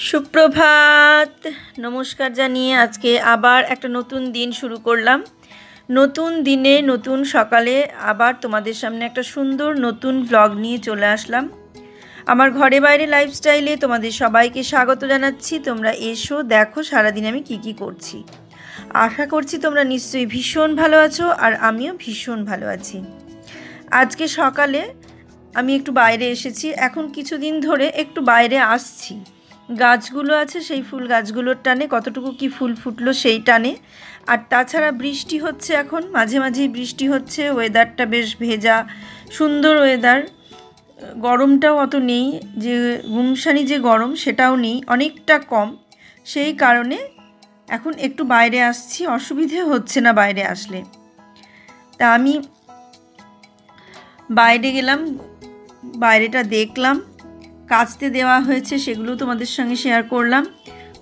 সুপ্রভাত, নমস্কার জানিয়ে আজকে আবার একটা নতুন দিন শুরু করলাম। নতুন দিনে নতুন সকালে আবার তোমাদের সামনে একটা সুন্দর নতুন ভ্লগ নিয়ে চলে আসলাম। আমার ঘরে বাইরে লাইফস্টাইলে তোমাদের সবাইকে স্বাগত জানাচ্ছি। তোমরা এসো, দেখো সারাদিন আমি কি করছি। আশা করছি তোমরা নিশ্চয়ই ভীষণ ভালো আছো, আর আমিও ভীষণ ভালো আছি। আজকে সকালে আমি একটু বাইরে এসেছি, এখন কিছুদিন ধরে একটু বাইরে আসছি। গাছগুলো আছে, সেই ফুল গাছগুলোর টানে কতটুকু কি ফুল ফুটলো সেই টানে। আর তাছাড়া বৃষ্টি হচ্ছে, এখন মাঝে মাঝেই বৃষ্টি হচ্ছে, ওয়েদারটা বেশ ভেজা সুন্দর ওয়েদার। গরমটাও অত নেই, যে গুমসানি যে গরম সেটাও নেই, অনেকটা কম। সেই কারণে এখন একটু বাইরে আসছি, অসুবিধে হচ্ছে না বাইরে আসলে। তা আমি বাইরে গেলাম, বাইরেটা দেখলাম, কাচতে দেওয়া হয়েছে, সেগুলো তোমাদের সঙ্গে শেয়ার করলাম,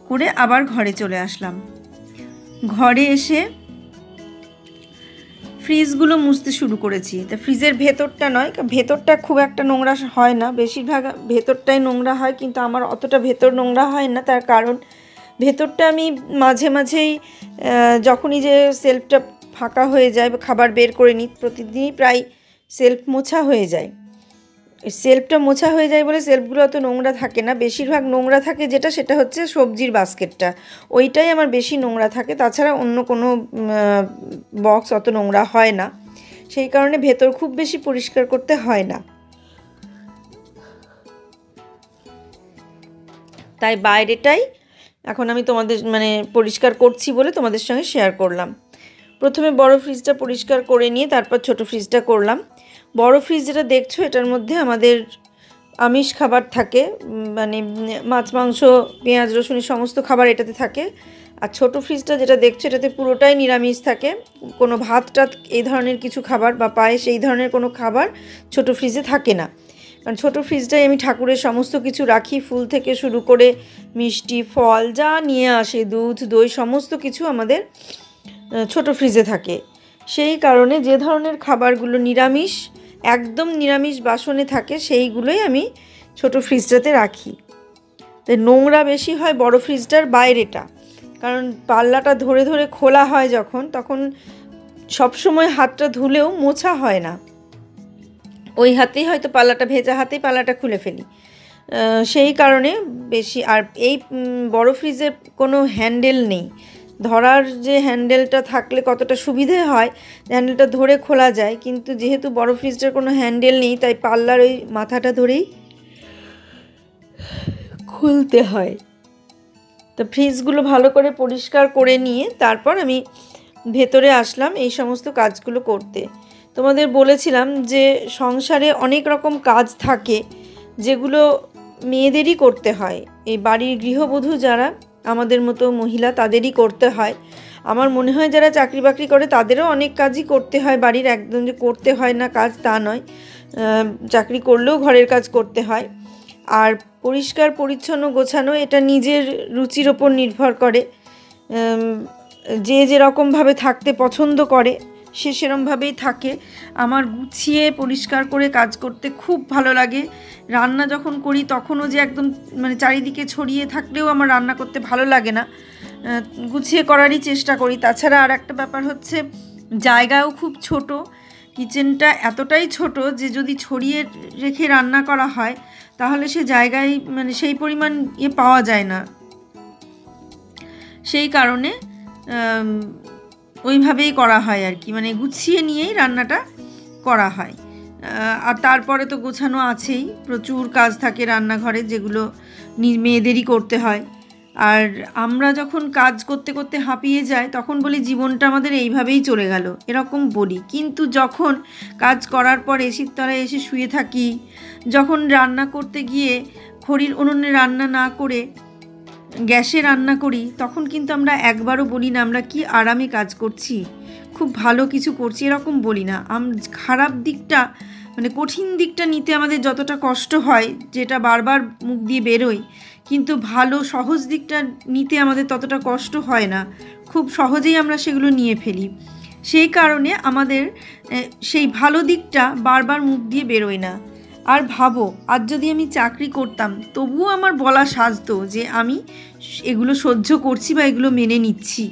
করে আবার ঘরে চলে আসলাম। ঘরে এসে ফ্রিজগুলো মুছতে শুরু করেছি। তা ফ্রিজের ভেতরটা নয়, ভেতরটা খুব একটা নোংরা হয় না, বেশিরভাগ ভেতরটাই নোংরা হয়, কিন্তু আমার অতটা ভেতর নোংরা হয় না। তার কারণ ভেতরটা আমি মাঝে মাঝেই যখনই যে সেলফটা ফাঁকা হয়ে যায়, খাবার বের করে নিই, প্রতিদিনই প্রায় সেলফ মোছা হয়ে যায়। সেলফটা মোছা হয়ে যায় বলে সেলফগুলো অত নোংরা থাকে না। বেশিরভাগ নোংরা থাকে যেটা, সেটা হচ্ছে সবজির বাস্কেটটা, ওইটাই আমার বেশি নোংরা থাকে। তাছাড়া অন্য কোনো বক্স অত নোংরা হয় না, সেই কারণে ভেতর খুব বেশি পরিষ্কার করতে হয় না। তাই বাইরেটাই এখন আমি তোমাদের পরিষ্কার করছি বলে তোমাদের সঙ্গে শেয়ার করলাম। প্রথমে বড় ফ্রিজটা পরিষ্কার করে নিয়ে তারপর ছোট ফ্রিজটা করলাম। বড় ফ্রিজ যেটা দেখছো, এটার মধ্যে আমাদের আমিষ খাবার থাকে, মাছ মাংস পেঁয়াজ রসুন সমস্ত খাবার এটাতে থাকে। আর ছোট ফ্রিজটা যেটা দেখছো, এটাতে পুরোটাই নিরামিষ থাকে। কোনো ভাত টাত এই ধরনের কিছু খাবার বা পায়েস এই ধরনের কোনো খাবার ছোট ফ্রিজে থাকে না। কারণ ছোটো ফ্রিজটাই আমি ঠাকুরের সমস্ত কিছু রাখি, ফুল থেকে শুরু করে মিষ্টি ফল যা নিয়ে আসে, দুধ দই সমস্ত কিছু আমাদের ছোট ফ্রিজে থাকে। সেই কারণে যে ধরনের খাবারগুলো নিরামিষ, একদম নিরামিষ বাসনে থাকে, সেইগুলোই আমি ছোট ফ্রিজটাতে রাখি। তাই নোংরা বেশি হয় বড় ফ্রিজটার বাইরেটা, কারণ পাল্লাটা ধরে ধরে খোলা হয় যখন, তখন সবসময় হাতটা ধুলেও মোছা হয় না, ওই হাতেই হয়তো পাল্লাটা, ভেজা হাতেই পাল্লাটা খুলে ফেলি, সেই কারণে বেশি। আর এই বড় ফ্রিজের কোনো হ্যান্ডেল নেই, ধরার যে হ্যান্ডেলটা থাকলে কতটা সুবিধে হয়, হ্যান্ডেলটা ধরে খোলা যায়, কিন্তু যেহেতু বড় ফ্রিজটার কোনো হ্যান্ডেল নেই, তাই পাল্লার ওই মাথাটা ধরেই খুলতে হয়। তো ফ্রিজগুলো ভালো করে পরিষ্কার করে নিয়ে তারপর আমি ভেতরে আসলাম এই সমস্ত কাজগুলো করতে। তোমাদের বলেছিলাম যে সংসারে অনেক রকম কাজ থাকে যেগুলো মেয়েদেরই করতে হয়, এই বাড়ির গৃহবধূ যারা আমাদের মতো মহিলা তাদেরই করতে হয়। আমার মনে হয় যারা চাকরি বাকরি করে তাদেরও অনেক কাজই করতে হয় বাড়ির, একদম যে করতে হয় না কাজ তা নয়, চাকরি করলেও ঘরের কাজ করতে হয়। আর পরিষ্কার পরিচ্ছন্ন গোছানো এটা নিজের রুচির ওপর নির্ভর করে, যে যেরকমভাবে থাকতে পছন্দ করে সে সেরকমভাবেই থাকে। আমার গুছিয়ে পরিষ্কার করে কাজ করতে খুব ভালো লাগে। রান্না যখন করি তখনও যে একদম চারিদিকে ছড়িয়ে থাকলেও আমার রান্না করতে ভালো লাগে না, গুছিয়ে করারই চেষ্টা করি। তাছাড়া আর একটা ব্যাপার হচ্ছে, জায়গাও খুব ছোট, কিচেনটা এতটাই ছোট যে যদি ছড়িয়ে রেখে রান্না করা হয় তাহলে সে জায়গায় সেই পরিমাণ পাওয়া যায় না। সেই কারণে ওইভাবেই করা হয় আর কি, গুছিয়ে নিয়েই রান্নাটা করা হয়। আর তারপরে তো গোছানো আছেই, প্রচুর কাজ থাকে রান্নাঘরে যেগুলো মেয়েদেরই করতে হয়। আর আমরা যখন কাজ করতে করতে হাঁপিয়ে যাই তখন বলি জীবনটা আমাদের এইভাবেই চলে গেল, এরকম বলি। কিন্তু যখন কাজ করার পর এসির তলায় এসে শুয়ে থাকি, যখন রান্না করতে গিয়ে খড়ির উনুনে রান্না না করে গ্যাসে রান্না করি, তখন কিন্তু আমরা একবারও বলি না আমরা কি আরামে কাজ করছি, খুব ভালো কিছু করছি, এরকম বলি না। খারাপ দিকটা কঠিন দিকটা নিতে আমাদের যতটা কষ্ট হয়, যেটা বারবার মুখ দিয়ে বেরোয়, কিন্তু ভালো সহজ দিকটা নিতে আমাদের ততটা কষ্ট হয় না, খুব সহজেই আমরা সেগুলো নিয়ে ফেলি। সেই কারণে আমাদের সেই ভালো দিকটা বারবার মুখ দিয়ে বেরোয় না। আর ভাবো, আজ যদি আমি চাকরি করতাম তবুও আমার বলা সাজতো যে আমি এগুলো সহ্য করছি বা এগুলো মেনে নিচ্ছি,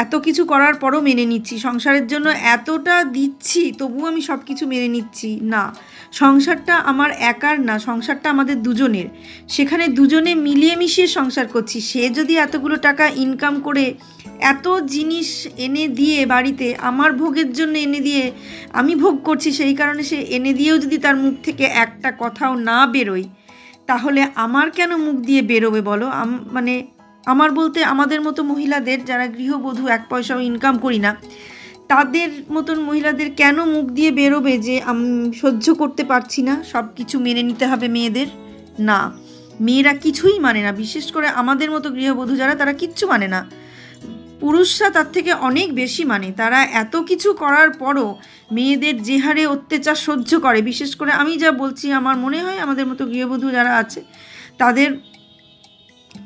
এত কিছু করার পরও মেনে নিচ্ছি, সংসারের জন্য এতটা দিচ্ছি তবুও আমি সব কিছু মেনে নিচ্ছি। না, সংসারটা আমার একার না, সংসারটা আমাদের দুজনের। সেখানে দুজনে মিলিয়ে মিশিয়ে সংসার করছি। সে যদি এতগুলো টাকা ইনকাম করে এত জিনিস এনে দিয়ে বাড়িতে আমার ভোগের জন্য এনে দিয়ে আমি ভোগ করছি, সেই কারণে সে এনে দিয়েও যদি তার মুখ থেকে একটা কথাও না বেরোয়, তাহলে আমার কেন মুখ দিয়ে বেরোবে বলো? মানে আমার বলতে আমাদের মতো মহিলাদের, যারা গৃহবধূ, এক পয়সাও ইনকাম করি না, তাদের মতন মহিলাদের কেন মুখ দিয়ে বেরোবে যে আমি সহ্য করতে পারছি না, সব কিছু মেনে নিতে হবে মেয়েদের? না, মেয়েরা কিছুই মানে না। বিশেষ করে আমাদের মতো গৃহবধূ যারা, তারা কিচ্ছু মানে না। পুরুষরা তার থেকে অনেক বেশি মানে। তারা এত কিছু করার পরও মেয়েদের যে হারে অত্যাচার সহ্য করে, বিশেষ করে আমি যা বলছি, আমার মনে হয় আমাদের মতো গৃহবধূ যারা আছে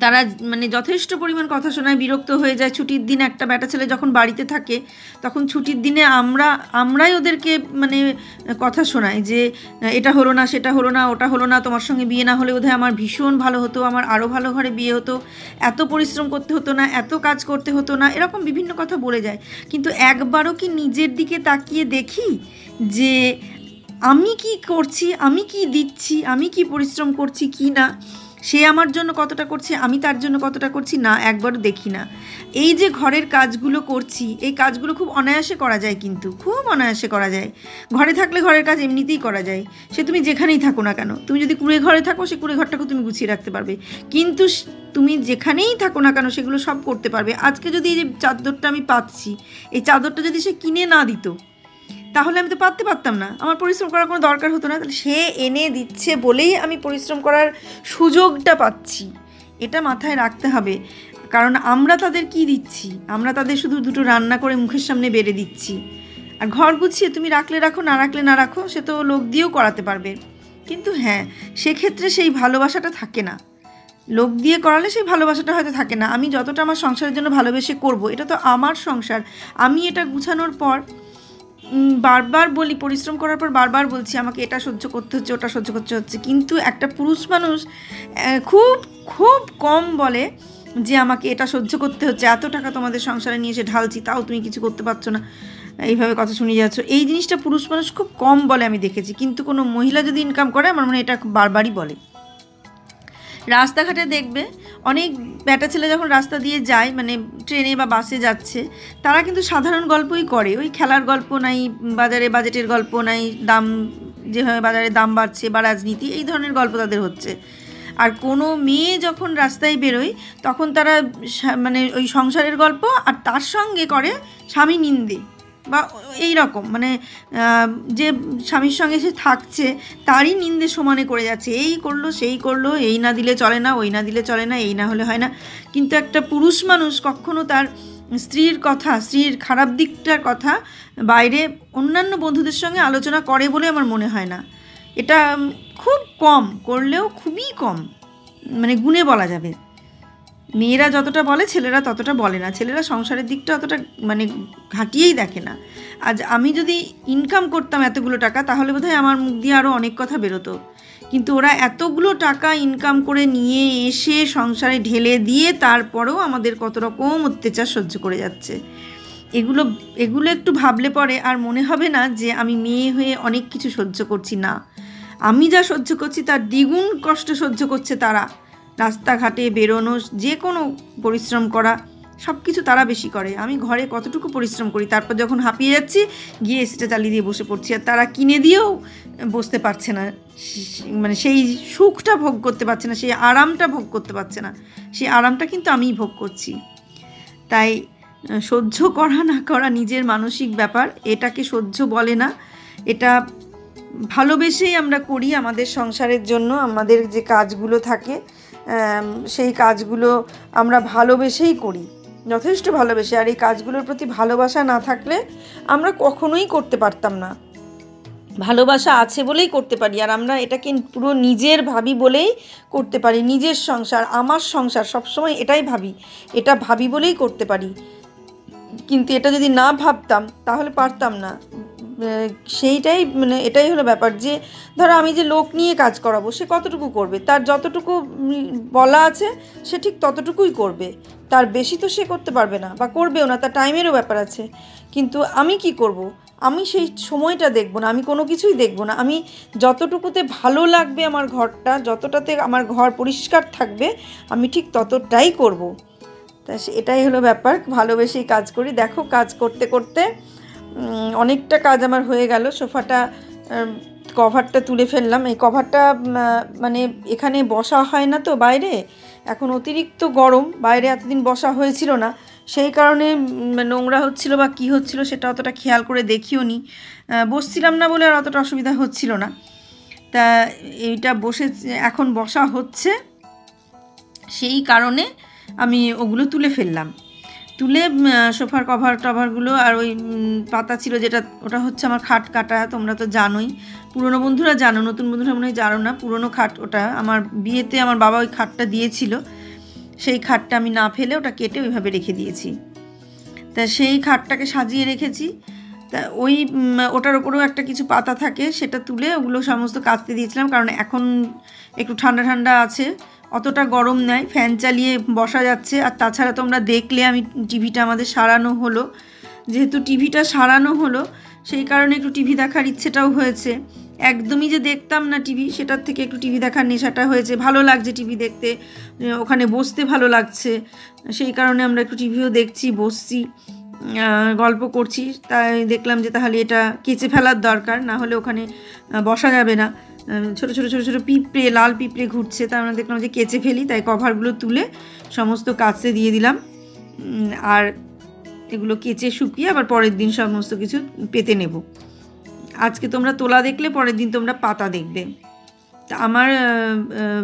তারা মানে যথেষ্ট পরিমাণ কথা শোনায়, বিরক্ত হয়ে যায়। ছুটির দিন একটা বেটা ছেলে যখন বাড়িতে থাকে, তখন ছুটির দিনে আমরাই ওদেরকে মানে কথা শোনাই যে এটা হলো না, সেটা হলো না, ওটা হলো না, তোমার সঙ্গে বিয়ে না হলে বোধহয় আমার ভীষণ ভালো হতো, আমার আরও ভালো ঘরে বিয়ে হতো, এত পরিশ্রম করতে হতো না, এত কাজ করতে হতো না, এরকম বিভিন্ন কথা বলে যায়। কিন্তু একবারও কি নিজের দিকে তাকিয়ে দেখি যে আমি কি করছি, আমি কি দিচ্ছি, আমি কি পরিশ্রম করছি কি না, সে আমার জন্য কতটা করছে, আমি তার জন্য কতটা করছি? না, একবারও দেখি না। এই যে ঘরের কাজগুলো করছি, এই কাজগুলো খুব অনায়াসে করা যায়, কিন্তু খুব অনায়াসে করা যায়। ঘরে থাকলে ঘরের কাজ এমনিতেই করা যায়, সে তুমি যেখানেই থাকো না কেন। তুমি যদি কুঁড়ে ঘরে থাকো, সে কুঁড়ে ঘরটাকেও তুমি গুছিয়ে রাখতে পারবে। কিন্তু তুমি যেখানেই থাকো না কেন, সেগুলো সব করতে পারবে। আজকে যদি এই যে চাদরটা আমি পাচ্ছি, এই চাদরটা যদি সে কিনে না দিত, তাহলে আমি তো পারতাম না, আমার পরিশ্রম করার কোনো দরকার হতো না। তাহলে সে এনে দিচ্ছে বলেই আমি পরিশ্রম করার সুযোগটা পাচ্ছি, এটা মাথায় রাখতে হবে। কারণ আমরা তাদের কি দিচ্ছি? আমরা তাদের শুধু দুটো রান্না করে মুখের সামনে বেড়ে দিচ্ছি। আর ঘর গুছিয়ে তুমি রাখলে রাখো, না রাখলে না রাখো, সে তো লোক দিয়েও করাতে পারবে। কিন্তু হ্যাঁ, সেক্ষেত্রে সেই ভালোবাসাটা থাকে না। লোক দিয়ে করালে সেই ভালোবাসাটা হয়তো থাকে না। আমি যতটা আমার সংসারের জন্য ভালোবেসে করব, এটা তো আমার সংসার। আমি এটা গুছানোর পর বারবার বলি, পরিশ্রম করার পর বারবার বলছি আমাকে এটা সহ্য করতে হচ্ছে, ওটা সহ্য করতে হচ্ছে। কিন্তু একটা পুরুষ মানুষ খুব খুব কম বলে যে আমাকে এটা সহ্য করতে হচ্ছে, এত টাকা তোমাদের সংসারে নিয়ে এসে ঢালছি, তাও তুমি কিছু করতে পারছো না, এইভাবে কথা শুনিয়ে যাচ্ছ। এই জিনিসটা পুরুষ মানুষ খুব কম বলে আমি দেখেছি। কিন্তু কোনো মহিলা যদি ইনকাম করে, আমার মনে হয় এটা বারবারই বলে। রাস্তাঘাটে দেখবে অনেক ব্যাটা ছেলে যখন রাস্তা দিয়ে যায়, মানে ট্রেনে বা বাসে যাচ্ছে, তারা কিন্তু সাধারণ গল্পই করে। ওই খেলার গল্প নাই, বাজেটের গল্প নাই, দাম যেভাবে বাজারে দাম বাড়ছে বা রাজনীতি, এই ধরনের গল্প তাদের হচ্ছে। আর কোনো মেয়ে যখন রাস্তায় বেরোয়, তখন তারা মানে ওই সংসারের গল্প, আর তার সঙ্গে করে স্বামী নিন্দে বা এই রকম, মানে যে স্বামীর সঙ্গে সে থাকছে তারই নিন্দে সমানে করে যাচ্ছে, এই করলো সেই করলো, এই না দিলে চলে না, ওই না দিলে চলে না, এই না হলে হয় না। কিন্তু একটা পুরুষ মানুষ কখনো তার স্ত্রীর কথা, স্ত্রীর খারাপ দিকটার কথা বাইরে অন্যান্য বন্ধুদের সঙ্গে আলোচনা করে বলে আমার মনে হয় না। এটা খুব কম, করলেও খুবই কম, মানে গুণে বলা যাবে। মেয়েরা যতটা বলে, ছেলেরা ততটা বলে না। ছেলেরা সংসারের দিকটা অতটা মানে ঘাঁটিয়েই দেখে না। আজ আমি যদি ইনকাম করতাম এতগুলো টাকা, তাহলে বোধহয় আমার মুখ দিয়ে আরও অনেক কথা বেরোতো। কিন্তু ওরা এতগুলো টাকা ইনকাম করে নিয়ে এসে সংসারে ঢেলে দিয়ে তারপরেও আমাদের কত রকম অত্যাচার সহ্য করে যাচ্ছে। এগুলো একটু ভাবলে পরে আর মনে হবে না যে আমি মেয়ে হয়ে অনেক কিছু সহ্য করছি। না, আমি যা সহ্য করছি তার দ্বিগুণ কষ্ট সহ্য করছে তারা। রাস্তাঘাটে বেরোনো, যে কোনো পরিশ্রম করা, সব কিছু তারা বেশি করে। আমি ঘরে কতটুকু পরিশ্রম করি, তারপর যখন হাঁপিয়ে যাচ্ছি গিয়ে এসিটা চালিয়ে দিয়ে বসে পড়ছি, আর তারা কিনে দিয়েও বসতে পারছে না, মানে সেই সুখটা ভোগ করতে পারছে না, সেই আরামটা ভোগ করতে পারছে না। সেই আরামটা কিন্তু আমিই ভোগ করছি। তাই সহ্য করা না করা নিজের মানসিক ব্যাপার, এটাকে সহ্য বলে না। এটা ভালোবেসেই আমরা করি আমাদের সংসারের জন্য। আমাদের যে কাজগুলো থাকে, সেই কাজগুলো আমরা ভালোবেসেই করি, যথেষ্ট ভালোবেসে। আর এই কাজগুলোর প্রতি ভালোবাসা না থাকলে আমরা কখনোই করতে পারতাম না। ভালোবাসা আছে বলেই করতে পারি, আর আমরা এটাকে পুরো নিজের ভাবি বলেই করতে পারি। নিজের সংসার, আমার সংসার, সবসময় এটাই ভাবি, এটা ভাবি বলেই করতে পারি। কিন্তু এটা যদি না ভাবতাম তাহলে পারতাম না। সেইটাই মানে এটাই হলো ব্যাপার যে ধরো আমি যে লোক নিয়ে কাজ করাবো সে কতটুকু করবে, তার যতটুকু বলা আছে সে ঠিক ততটুকুই করবে, তার বেশি তো সে করতে পারবে না বা করবেও না, তার টাইমেরও ব্যাপার আছে। কিন্তু আমি কি করব, আমি সেই সময়টা দেখব না, আমি কোনো কিছুই দেখব না, আমি যতটুকুতে ভালো লাগবে আমার ঘরটা, যতটাতে আমার ঘর পরিষ্কার থাকবে আমি ঠিক ততটাই করব। তা এটাই হলো ব্যাপার, ভালোবেসেই কাজ করি। দেখো কাজ করতে করতে অনেকটা কাজ আমার হয়ে গেল। সোফাটা কভারটা তুলে ফেললাম। এই কভারটা মানে এখানে বসা হয় না তো বাইরে, এখন অতিরিক্ত গরম, বাইরে এতদিন বসা হয়েছিল না, সেই কারণে নোংরা হচ্ছিল বা কী হচ্ছিল সেটা অতটা খেয়াল করে দেখিও নি, বসছিলাম না বলে আর অতটা অসুবিধা হচ্ছিল না। তা এইটা বসে এখন বসা হচ্ছে, সেই কারণে আমি ওগুলো তুলে ফেললাম। তুলে সোফার কভার টভারগুলো আর ওই পাতা ছিল যেটা, ওটা হচ্ছে আমার খাট কাটা, তোমরা তো জানোই, পুরনো বন্ধুরা জানো, নতুন বন্ধুরা মনে হয় জানো না। পুরনো খাট, ওটা আমার বিয়েতে আমার বাবা ওই খাটটা দিয়েছিল, সেই খাটটা আমি না ফেলে ওটা কেটে ওইভাবে রেখে দিয়েছি। তা সেই খাটটাকে সাজিয়ে রেখেছি। তা ওই ওটার ওপরেও একটা কিছু পাতা থাকে, সেটা তুলে ওগুলো সমস্ত কাচতে দিয়েছিলাম, কারণ এখন একটু ঠান্ডা ঠান্ডা আছে, অতটা গরম নেই, ফ্যান চালিয়ে বসা যাচ্ছে। আর তাছাড়া তোমরা দেখলে আমি টিভিটা আমাদের সারানো হলো, যেহেতু টিভিটা সারানো হলো সেই কারণে একটু টিভি দেখার ইচ্ছেটাও হয়েছে। একদমই যে দেখতাম না টিভি, সেটার থেকে একটু টিভি দেখার নেশাটা হয়েছে, ভালো লাগছে টিভি দেখতে, ওখানে বসতে ভালো লাগছে, সেই কারণে আমরা একটু টিভিও দেখছি, বসছি, গল্প করছি। তাই দেখলাম যে তাহলে এটা কেচে ফেলার দরকার, না হলে ওখানে বসা যাবে না। ছোটো ছোটো ছোটো ছোটো পিঁপড়ে, লাল পিঁপড়ে ঘুরছে, তাই আমরা দেখলাম যে কেচে ফেলি, তাই কভারগুলো তুলে সমস্ত কাচতে দিয়ে দিলাম। আর এগুলো কেচে শুকিয়ে আবার পরের দিন সমস্ত কিছু পেতে নেব। আজকে তোমরা তোলা দেখলে, পরের দিন তোমরা পাতা দেখবে। তা আমার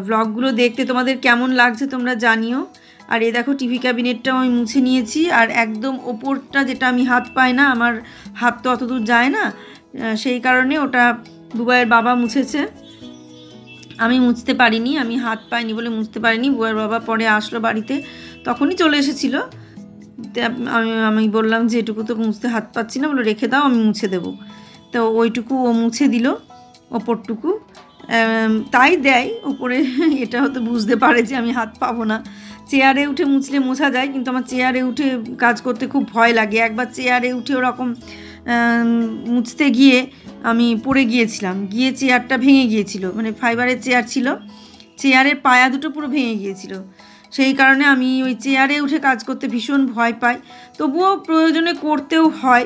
ব্লগগুলো দেখতে তোমাদের কেমন লাগছে তোমরা জানিও। আর এই দেখো টিভি ক্যাবিনেটটাও আমি মুছে নিয়েছি, আর একদম ওপরটা যেটা আমি হাত পাই না, আমার হাত তো অত দূর যায় না, সেই কারণে ওটা বুবাইয়ের বাবা মুছেছে, আমি মুছতে পারিনি, আমি হাত পাইনি বলে মুছতে পারিনি। বুবাইয়ের বাবা পরে আসলো বাড়িতে, তখনই চলে এসেছিলো। আমি বললাম যে এটুকু তো মুছতে হাত পাচ্ছি না, বলে রেখে দাও, আমি মুছে দেবো। তো ওইটুকু ও মুছে দিল, ওপরটুকু তাই দেয় ওপরে, এটা হয়তো বুঝতে পারে যে আমি হাত পাবো না। চেয়ারে উঠে মুছলে মোছা যায়, কিন্তু আমার চেয়ারে উঠে কাজ করতে খুব ভয় লাগে। একবার চেয়ারে উঠে ওরকম মুছতে গিয়ে আমি পড়ে গিয়েছিলাম, গিয়ে চেয়ারটা ভেঙে গিয়েছিল, মানে ফাইবারের চেয়ার ছিল, চেয়ারের পায়া দুটো পুরো ভেঙে গিয়েছিল। সেই কারণে আমি ওই চেয়ারে উঠে কাজ করতে ভীষণ ভয় পাই, তবুও প্রয়োজনে করতেও হয়,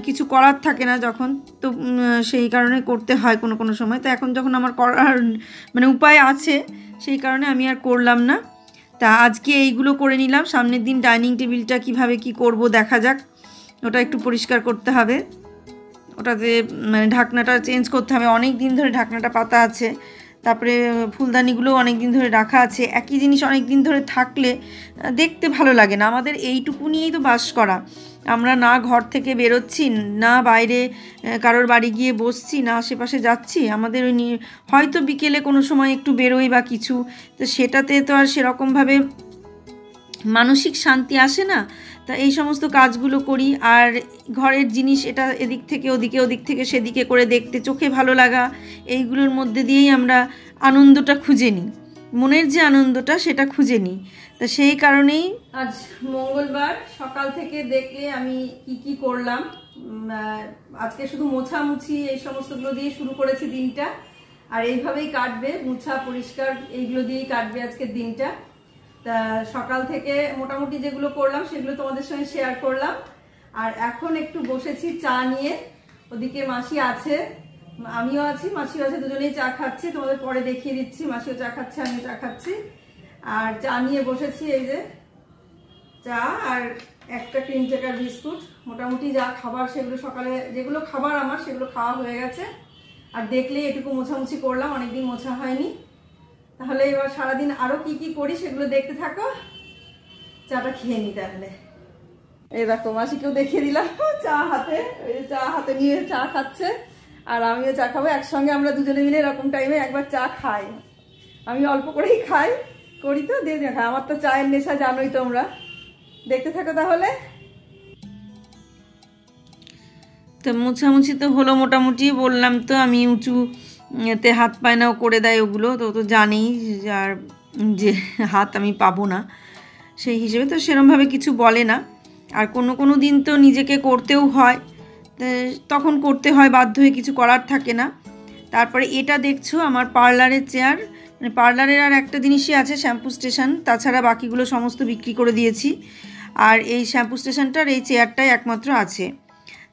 কিছু করার থাকে না যখন, তো সেই কারণে করতে হয় কোনো কোনো সময়। তো এখন যখন আমার করার মানে উপায় আছে, সেই কারণে আমি আর করলাম না। তা আজকে এইগুলো করে নিলাম, সামনের দিন ডাইনিং টেবিলটা কিভাবে কি করব দেখা যাক, ওটা একটু পরিষ্কার করতে হবে, ওটাতে মানে ঢাকনাটা চেঞ্জ করতে হবে, অনেক দিন ধরে ঢাকনাটা পাতা আছে। তারপরে ফুলদানিগুলোও অনেক দিন ধরে রাখা আছে, একই জিনিস অনেক দিন ধরে থাকলে দেখতে ভালো লাগে না। আমাদের এইটুকু নিয়েই তো বাস করা, আমরা না ঘর থেকে বেরোচ্ছি, না বাইরে কারোর বাড়ি গিয়ে বসছি, না আশেপাশে যাচ্ছি, আমাদের ওই হয়তো বিকেলে কোনো সময় একটু বেরোই বা কিছু, তো সেটাতে তো আর সেরকমভাবে মানসিক শান্তি আসে না। তা এই সমস্ত কাজগুলো করি, আর ঘরের জিনিস এটা এদিক থেকে ওদিকে, ওদিক থেকে সেদিকে করে দেখতে চোখে ভালো লাগা, এইগুলোর মধ্যে দিয়েই আমরা আনন্দটা খুঁজে নিই, মনের যে আনন্দটা সেটা খুঁজে নিই। তা সেই কারণেই আজ মঙ্গলবার সকাল থেকে দেখলে আমি কি করলাম, আজকে শুধু মোছামুছি এই সমস্তগুলো দিয়ে শুরু করেছি দিনটা, আর এইভাবেই কাটবে, মোছা পরিষ্কার এইগুলো দিয়েই কাটবে আজকের দিনটা। তা সকাল থেকে মোটামুটি যেগুলো করলাম সেগুলো তোমাদের সঙ্গে শেয়ার করলাম। আর এখন একটু বসেছি চা নিয়ে, ওদিকে মাসি আছে, আমিও আছি, মাসিও আছে, দুজনেই চা খাচ্ছি, তোমাদের পরে দেখিয়ে দিচ্ছি, মাসিও চা খাচ্ছে, আমিও চা খাচ্ছি। আর চা নিয়ে বসেছি, এই যে চা আর একটা ক্রিম চেকার বিস্কুট, মোটামুটি যা খাবার সেগুলো সকালে যেগুলো খাবার আমার সেগুলো খাওয়া হয়ে গেছে। আর দেখলে এটুকু মোছামুছি করলাম, অনেকদিন মোছা হয়নি। তাহলে এবার সারাদিন আরো কি করি সেগুলো দেখতে থাকো, চাটা খেয়ে নি তাহলে। এই দেখো মাসিকেও দেখিয়ে দিলাম চা হাতে, চা হাতে নিয়ে চা খাচ্ছে, আর আমিও চা খাবো একসঙ্গে, আমরা দুজনে মিলে এরকম টাইমে একবার চা খাই, আমি অল্প করেই খাই, করি তো দিয়ে দেখা, আমার তো চায়ের নেশা জানোই তোমরা। দেখতে থাকো তাহলে। তো মোছামুছি তো হলো মোটামুটি, বললাম তো আমি উঁচুতে হাত পায়নাও করে দেয় ওগুলো, তো তো জানেই আর যে হাত আমি পাবো না, সেই হিসেবে তো সেরমভাবে কিছু বলে না। আর কোনো কোনো দিন তো নিজেকে করতেও হয়, তখন করতে হয়, বাধ্য হয়ে, কিছু করার থাকে না। তারপরে এটা দেখছো আমার পার্লারের চেয়ার, মানে পার্লারের আর একটা জিনিসই আছে, শ্যাম্পু স্টেশন, তাছাড়া বাকিগুলো সমস্ত বিক্রি করে দিয়েছি। আর এই শ্যাম্পু স্টেশনটার এই চেয়ারটাই একমাত্র আছে।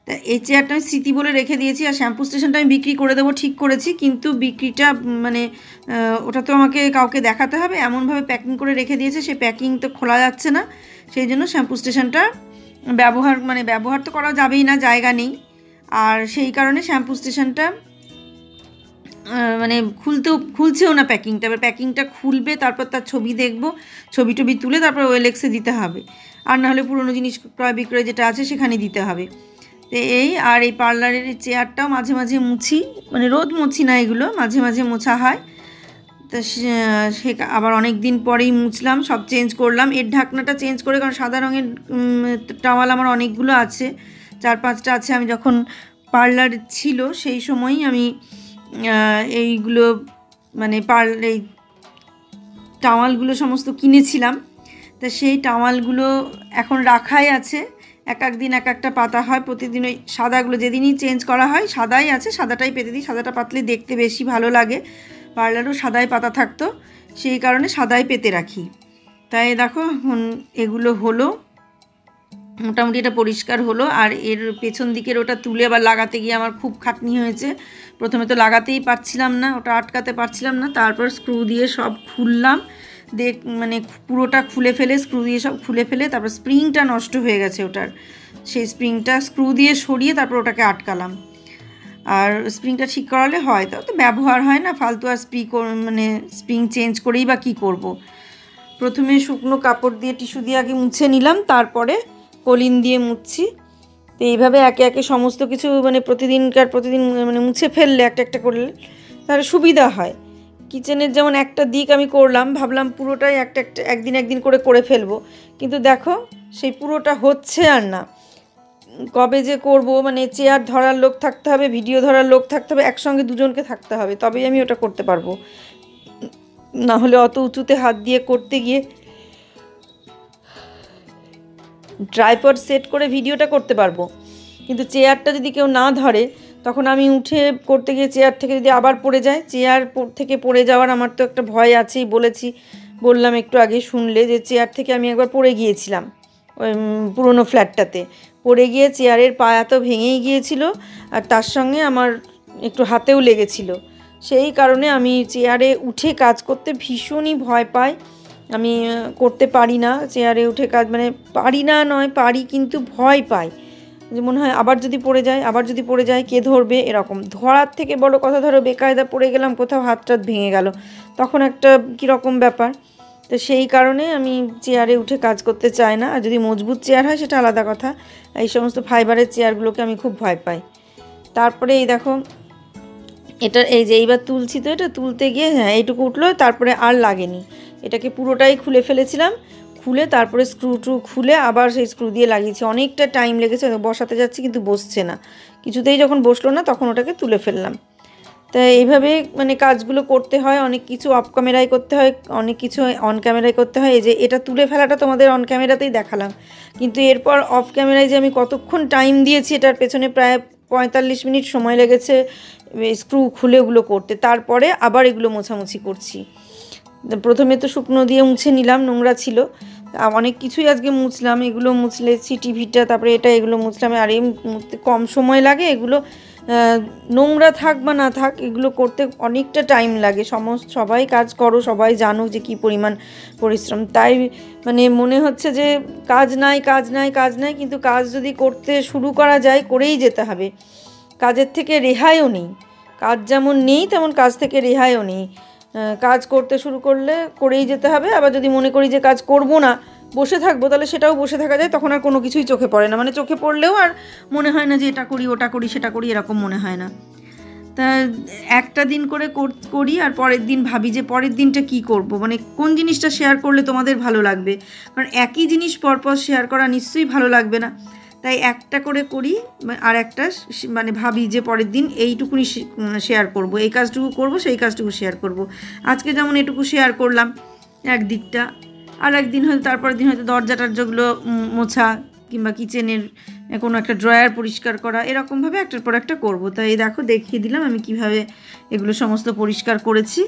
তা এই চেয়ারটা আমি স্মৃতি বলে রেখে দিয়েছি, আর শ্যাম্পু স্টেশনটা আমি বিক্রি করে দেবো ঠিক করেছি, কিন্তু বিক্রিটা মানে ওটা তো আমাকে কাউকে দেখাতে হবে, এমনভাবে প্যাকিং করে রেখে দিয়েছে, সেই প্যাকিং তো খোলা যাচ্ছে না, সেই জন্য শ্যাম্পু স্টেশনটা ব্যবহার তো করা যাবেই না, জায়গা নেই। আর সেই কারণে শ্যাম্পু স্টেশনটা মানে খুলছেও না প্যাকিংটা। এবার প্যাকিংটা খুলবে, তারপর তার ছবি দেখব, ছবি টবি তুলে তারপর OLX দিতে হবে, আর নাহলে পুরনো জিনিস ক্রয় বিক্রয় যেটা আছে সেখানে দিতে হবে। তো এই আর এই পার্লারের চেয়ারটাও মাঝে মাঝে মুছি, মানে রোদ মুছি না, এগুলো মাঝে মাঝে মোছা হয়। তা সে আবার অনেক দিন পরেই মুছলাম, সব চেঞ্জ করলাম, এর ঢাকনাটা চেঞ্জ করে, কারণ সাদা রঙের টাওয়াল আমার অনেকগুলো আছে, 4-5টা আছে। আমি যখন পার্লার ছিল সেই সময়ই আমি এইগুলো মানে এই টাওয়ালগুলো সমস্ত কিনেছিলাম। তা সেই টাওয়ালগুলো এখন রাখাই আছে, এক এক দিন এক একটা পাতা হয়, প্রতিদিন ওই সাদাগুলো যেদিনই চেঞ্জ করা হয় সাদাই আছে, সাদাটাই পেতে দিই, সাদাটা পাতলে দেখতে বেশি ভালো লাগে, পার্লারও সাদাই পাতা থাকতো, সেই কারণে সাদাই পেতে রাখি। তাই দেখো এখন এগুলো হলো, মোটামুটি এটা পরিষ্কার হলো। আর এর পেছন দিকের ওটা তুলে আবার লাগাতে গিয়ে আমার খুব খাটনি হয়েছে, প্রথমে তো লাগাতেই পারছিলাম না, ওটা আটকাতে পারছিলাম না, তারপর স্ক্রু দিয়ে সব খুললাম, মানে পুরোটা খুলে ফেলে, স্ক্রু দিয়ে সব খুলে ফেলে, তারপর স্প্রিংটা নষ্ট হয়ে গেছে ওটার, সেই স্প্রিংটা স্ক্রু দিয়ে সরিয়ে তারপর ওটাকে আটকালাম। আর স্প্রিংটা ঠিক করালে হয়, তাও তো ব্যবহার হয় না, ফালতু আর মানে স্প্রিং চেঞ্জ করেই বা কী করব। প্রথমে শুকনো কাপড় দিয়ে টিস্যু দিয়ে আগে মুছে নিলাম, তারপরে কলিন দিয়ে মুছছি। তো এইভাবে একে একে সমস্ত কিছু মানে প্রতিদিন মানে মুছে ফেললে একটা একটা করলে তাহলে সুবিধা হয়। কিচেনের যেমন একটা দিক আমি করলাম, ভাবলাম পুরোটাই একদিন করে ফেলবো, কিন্তু দেখো সেই পুরোটা হচ্ছে আর না। কবে যে করব, মানে চেয়ার ধরার লোক থাকতে হবে, ভিডিও ধরার লোক থাকতে হবে, একসঙ্গে দুজনকে থাকতে হবে, তবেই আমি ওটা করতে পারবো, না হলে অত উঁচুতে হাত দিয়ে করতে গিয়ে ট্রাইপড সেট করে ভিডিওটা করতে পারবো, কিন্তু চেয়ারটা যদি কেউ না ধরে, তখন আমি উঠে করতে গিয়ে চেয়ার থেকে যদি আবার পড়ে যায়, চেয়ার থেকে পড়ে যাওয়ার আমার তো একটা ভয় আছেই, বললাম একটু আগে, শুনলে যে চেয়ার থেকে আমি একবার পড়ে গিয়েছিলাম ওই পুরনো ফ্ল্যাটটাতে, পড়ে গিয়ে চেয়ারের পায়া তো ভেঙেই গিয়েছিল, আর তার সঙ্গে আমার একটু হাতেও লেগেছিল, সেই কারণে আমি চেয়ারে উঠে কাজ করতে ভীষণই ভয় পাই, আমি করতে পারি না চেয়ারে উঠে কাজ, মানে পারি না নয়, পারি কিন্তু ভয় পাই, যে মনে হয় আবার যদি পড়ে যায় কে ধরবে, এরকম ধরার থেকে বড় কথা, ধরো বেকায়দা পড়ে গেলাম কোথাও, হাত টাত ভেঙে গেল, তখন একটা কীরকম ব্যাপার। তো সেই কারণে আমি চেয়ারে উঠে কাজ করতে চাই না, আর যদি মজবুত চেয়ার হয় সেটা আলাদা কথা, এই সমস্ত ফাইবারের চেয়ারগুলোকে আমি খুব ভয় পাই। তারপরে এই দেখো এই যে এইবার তুলছি, তো এটা তুলতে গিয়ে হ্যাঁ এইটুকু উঠলো, তারপরে আর লাগেনি, এটাকে পুরোটাই খুলে ফেলেছিলাম, খুলে তারপরে স্ক্রু খুলে আবার সেই স্ক্রু দিয়ে লাগিয়েছি, অনেকটা টাইম লেগেছে, বসাতে যাচ্ছি কিন্তু বসছে না, কিছুতেই যখন বসলো না তখন ওটাকে তুলে ফেললাম। তাই এইভাবে মানে কাজগুলো করতে হয়, অনেক কিছু অফ ক্যামেরায় করতে হয়, অনেক কিছু অন ক্যামেরায় করতে হয়। এই যে এটা তুলে ফেলাটা তোমাদের অন ক্যামেরাতেই দেখালাম, কিন্তু এরপর অফ ক্যামেরায় যে আমি কতক্ষণ টাইম দিয়েছি, এটার পেছনে প্রায় 45 মিনিট সময় লেগেছে স্ক্রু খুলে ওগুলো করতে, তারপরে আবার এগুলো মোছামুছি করছি। প্রথমে তো শুকনো দিয়ে মুছে নিলাম, নোংরা ছিল, অনেক কিছুই আজকে মুছলাম, এগুলো মুছলেছি, টিভিটা, তারপরে এগুলো মুছলাম, আর এই কম সময় লাগে, এগুলো নোংরা থাক বা না থাক, এগুলো করতে অনেকটা টাইম লাগে, সবাই কাজ করো, সবাই জানো যে কী পরিমাণ পরিশ্রম, তাই মানে মনে হচ্ছে যে কাজ নাই, কিন্তু কাজ যদি করতে শুরু করা যায়, করেই যেতে হবে, কাজের থেকে রেহাইও নেই, কাজ যেমন নেই তেমন কাজ থেকে রেহাইও নেই, কাজ করতে শুরু করলে করেই যেতে হবে। আবার যদি মনে করি যে কাজ করব না, বসে থাকবো, তাহলে সেটাও বসে থাকা যায়, তখন আর কোনো কিছুই চোখে পড়ে না, মানে চোখে পড়লেও আর মনে হয় না যে এটা করি ওটা করি সেটা করি, এরকম মনে হয় না। তা একটা দিন করে করি, আর পরের দিন ভাবি যে পরের দিনটা কি করব, মানে কোন জিনিসটা শেয়ার করলে তোমাদের ভালো লাগবে, কারণ একই জিনিস পরপর শেয়ার করা নিশ্চয়ই ভালো লাগবে না, তাই একটা করে করি, আর একটা মানে ভাবি যে পরের দিন এইটুকুনি শেয়ার করব, এই কাজটুকু করব, সেই কাজটুকু শেয়ার করব। আজকে যেমন এটুকু শেয়ার করলাম এক দিকটা, আর একদিন হয়তো তারপরের দিন হয়তো দরজাটার যেগুলো মোছা কিংবা কিচেনের কোনো একটা ড্রয়ার পরিষ্কার করা, এরকমভাবে একটার পর একটা করবো। তাই দেখো দেখিয়ে দিলাম আমি কিভাবে এগুলো সমস্ত পরিষ্কার করেছি,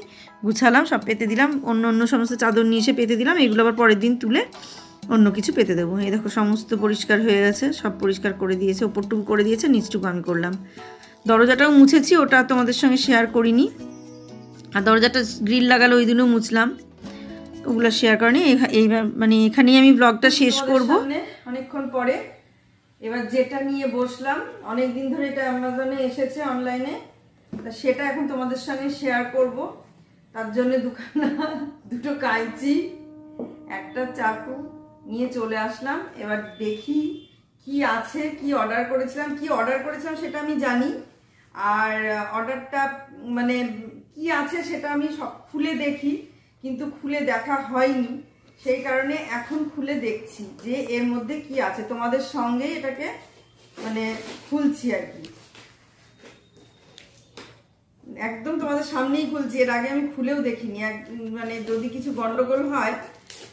গুছালাম, সব পেতে দিলাম, অন্য সমস্ত চাদর নিয়ে এসে পেতে দিলাম, এগুলো আবার পরের দিন তুলে অন্য কিছু পেতে দেবো। এই দেখো সমস্ত পরিষ্কার হয়ে গেছে, সব পরিষ্কার করে দিয়েছে, ওপরটুকু করে দিয়েছে, নিচটুকু আমি করলাম। দরজাটাও মুছেছি, ওটা তোমাদের সঙ্গে শেয়ার করিনি। আর দরজাটা গ্রিল লাগালো ওই দিনও মুছলাম, ওগুলো শেয়ার করিনি। এইবার মানে এখানেই আমি ব্লগটা শেষ করব অনেকক্ষণ পরে। এবার যেটা নিয়ে বসলাম, অনেক দিন ধরে এটা অ্যামাজনে এসেছে অনলাইনে, সেটা এখন তোমাদের সঙ্গে শেয়ার করব। তার জন্য দুটো কাঁচি, একটা চাকু নিয়ে চলে আসলাম। এবার দেখি কি আছে, কি অর্ডার করেছিলাম সেটা আমি জানি, আর অর্ডারটা মানে কি আছে সেটা আমি সব খুলে দেখি, কিন্তু খুলে দেখা হয়নি, সেই কারণে এখন খুলে দেখছি যে এর মধ্যে কি আছে। তোমাদের সঙ্গে এটাকে মানে খুলছি আর কি, একদম তোমাদের সামনেই খুলছি, এর আগে আমি খুলেও দেখিনি। মানে যদি কিছু গন্ডগোল হয়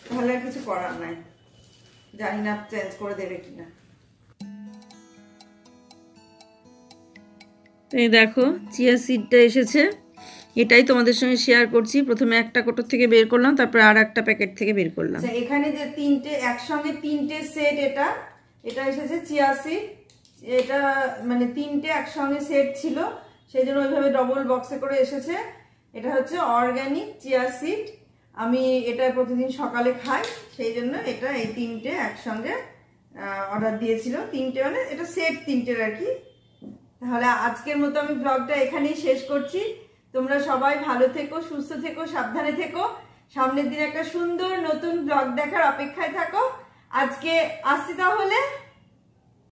তাহলে আর কিছু করার নাই, জানি না চেঞ্জ করে দেবে কিনা। এই দেখো চিয়া সিডটা এসেছে, এটাই তোমাদের সঙ্গে শেয়ার করছি। প্রথমে একটা কোটর থেকে বের করলাম, তারপরে আর একটা প্যাকেট থেকে বের করলাম। এখানে যে একসঙ্গে তিনটে সেট, এটা এসেছে চিয়া সিড, এটা মানে তিনটে একসঙ্গে সেট ছিল, সেই জন্য ওইভাবে ডবল বক্সে করে এসেছে। এটা হচ্ছে অর্গানিক চিয়া সিড, আমি এটা প্রতিদিন সকালে খাই, সেই জন্য এটা এই তিনটে একসঙ্গে অর্ডার দিয়েছিল। তিনটে মানে এটা সেট তিনটের আর কি। তাহলে আজকের মতো আমি ব্লগটা এখানেই শেষ করছি। তোমরা সবাই ভালো থেকো, সুস্থ থেকো, সাবধানে থেকো। সামনের দিন একটা সুন্দর নতুন ব্লগ দেখার অপেক্ষায় থাকো। আজকে আসছি তাহলে।